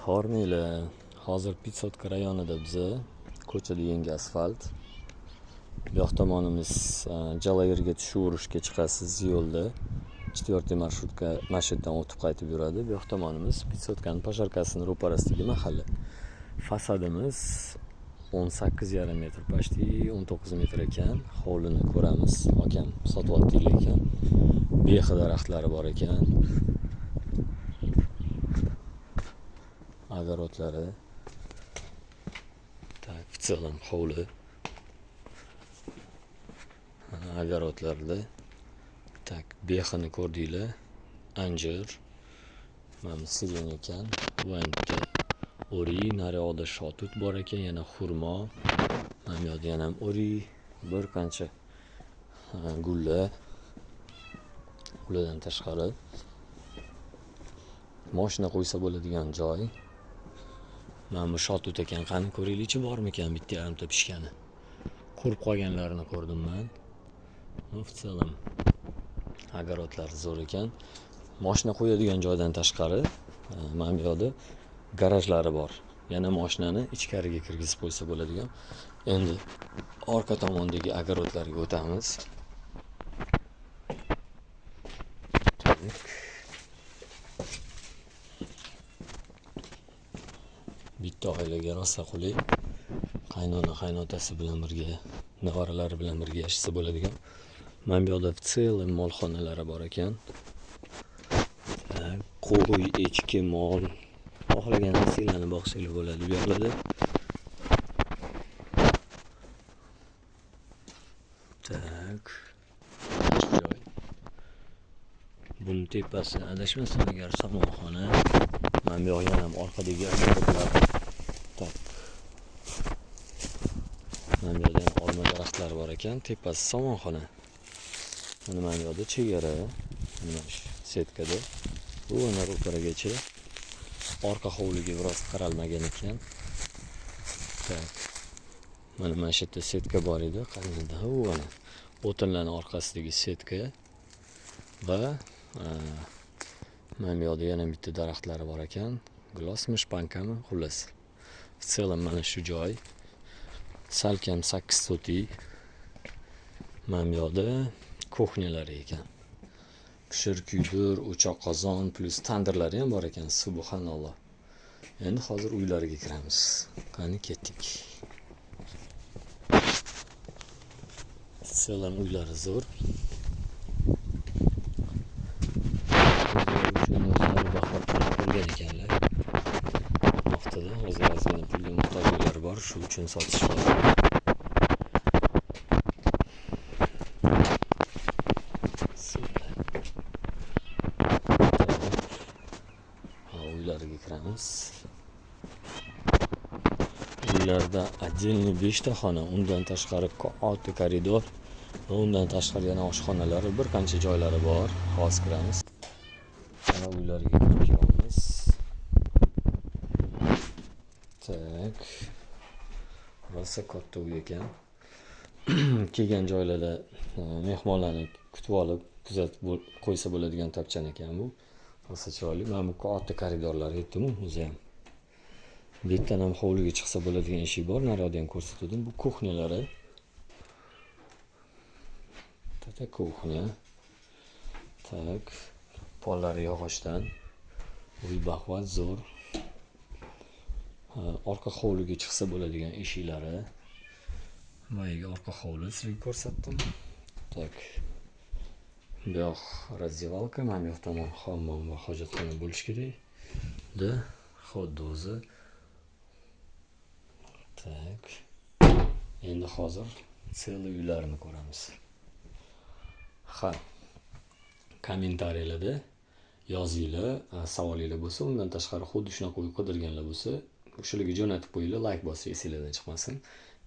Hormiyli, hozir 500 rayonida biza ko'chada yangi asfalt. Bu yoq tomonimiz Jalayirga tushib-urishga chiqasiz yo'lda. 4 marshrutka marshrudan o'tib qaytib yuradi. Bu yoq tomonimiz 500 kaning posharkasining ro'parasidagi mahalla. Fasadimiz 18,5 metr, почти 19 metr ekan. Hovlini ko'ramiz. Akam sotib oldilar ekan. Behi daraxtlari bor ekan. Agarotlari. Tak, в целом hovli. Agarotlarda. Tak, behini ko'rdinglar. Anjir. Mana siren ekan. Bu yerda ori, naryoqda shotut bor ekan, yana xurmo. Mana bu yerda yana ori, bir qancha gullar. Ulardan tashqari mashina qo'ysa bo'ladigan joy. Mana bu shotut ekan, qani ko'ringlar-chi bormikan bitta yarimta pishgani. Qurib qolganlarini ko'rdim men. В целом agarotlar zo'r ekan. Mashina qo'yadigan joydan tashqari mana bu yerda garajlari bor. Yana mashinani ichkariga kirgizib qo'ysa bo'ladigan. Endi orqa tomondagi agarotlarga o'tamiz. Bitta oilaga rosa qulay. Qaynona qaynotasi bilan birga, nevaralari bilan birga yashasa bo'ladigan. Mana bu yerda в целом molxonalari bor ekan. Qo'y, echki, mol, xohlagan narsalarni boqsanglar bo'ladi bu yerlarda. Tak. Joy. Buni tepasi adashmasam agar somonxona. Mana bu yoq ham orqadagi agarotlar. Tak. Mana bu yerda olma daraxtlari bor ekan, tepasi somonxona. Mana bu yerda chegara, mana shu setkada. Bu ana ro'paragacha orqa hovliga biroz qaralmagan ekan. Tak. Mana shu yerda setka bor edi, qanday u ana o'tinlarning orqasidagi setka va mana bu yerda yana bitta daraxtlari bor ekan. Glosmi, shpankami, xullas. В целом mana shu joy salkam 8 sotik. Mana bu yerda kuxnalari ekan. Pishir kuydir, o'choq qozon plus tandirlari ham bor ekan. Subhanalloh. Endi hozir uylariga kiramiz. Qani ketdik. Selam uylari zo'r. Qolgan ekanlar. Haftada o'zlarining pulga muhtojlari bor, shu uchun sotishadi. Uylariga kiramiz. Uylarda отдельный 5 ta xona, undan tashqari katta koridor va undan tashqari yana oshxonalari, bir qancha joylari bor. Hozir kiramiz. Mana uylariga kiramiz. Tak. Rosa katta uy ekan. Kelgan joylarda mehmonlarni kutib olib, kuzatib qo'ysa bo'ladigan topchan ekan bu. Rosa chiroyli. Mana bu katta koridorlar aytdim-ku, o'zi ham. Bu yerdan ham hovliga chiqsa bo'ladigan eshik bor, naryoqda ham ko'rsatdim. Bu kuxnalari. Tata kuxnya. Tak. Pollari yog'ochdan. Uy baquvvat zo'r. Orqa hovliga chiqsa bo'ladigan eshiklari. Mayga orqa hovli sizga ko'rsatdim. Tak. Bu yoq razdevalka, mana bu yoq tomon hammom va hojatxona bo'lish kerak. Da, xuddi o'zi. Tak. Endi hozir sel uylarini ko'ramiz. Ha. Kommentariyalarda yozinglar, savolinglar bo'lsa, undan tashqari xuddi shunaqa uy qidirganlar bo'lsa, o'shalarga jo'natib qo'yinglar, like bosib esinglardan chiqmasin.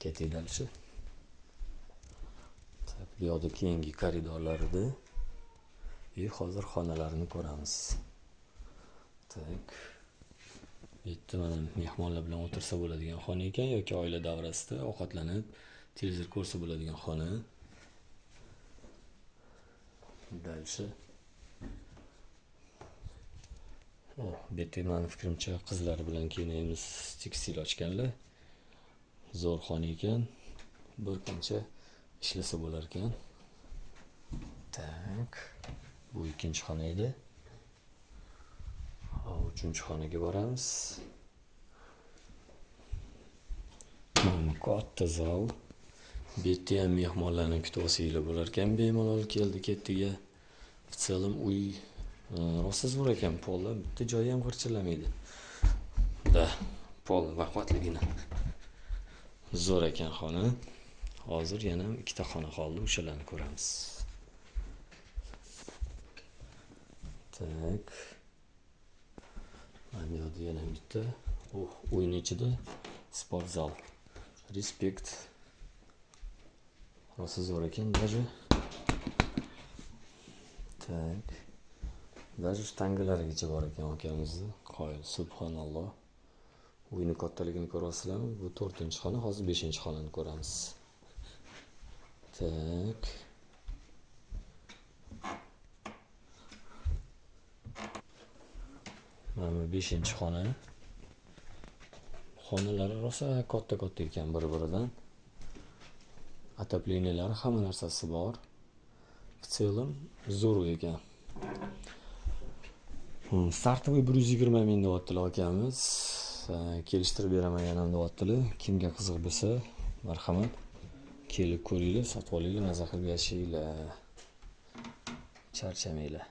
Keting dalchi. Tak, bu yoqda keyingi koridorlarida hozir xonalarini ko'ramiz. Tak. Bitta mana mehmonlar bilan o'tirsa bo'ladigan xona ekan yoki oila davrasida ovqatlanib, televizor ko'rsa bo'ladigan xona. Dalchi. Bu yerda mani fikrimcha qizlar bilan kiyinamiz tekstil ochganlar. Zo'r xona ekan. Bir qancha ishlasa bo'lar ekan. Tak. Bu ikkinchi xona edi. Hop, uchinchi xonaga boramiz. Mana katta zal. Bu yerda ham mehmonlarni kutib olsanglar bo'lar ekan. Bemalol keldi ketdiga. В целом uy rosa zo'r ekan, polda bitta joyi ham g'irchillamaydi. Da, pol vaqtligina. Zo'r ekan xona. Hozir yana ikkita xona qoldi, o'shalarni ko'ramiz. Tak. Mana yo'lda yana bitta. Uyning ichida sport zal. Respekt. Rosa zo'r ekan, даже. Tak. Даже shtangalarigacha bor ekan akamizni. Qoyil, subhanalloh. Uyni kattaligini ko'ryapsizlarmi? Bu 4-xona, hozir 5-xonani ko'ramiz. Tak. Mana 5-xona. Xonalari rosa katta ekan bir-biridan. Отоплениялari hamma narsasi bor. В целом zo'r ekan. Startovoy 120 ming deyaptilar akamiz. Kelishtirib beraman yana deyaptilar. Kimga qiziq bo'lsa, marhamat kelib ko'ringlar, sotib olinglar, maza qilib yashanglar. Charchamanglar.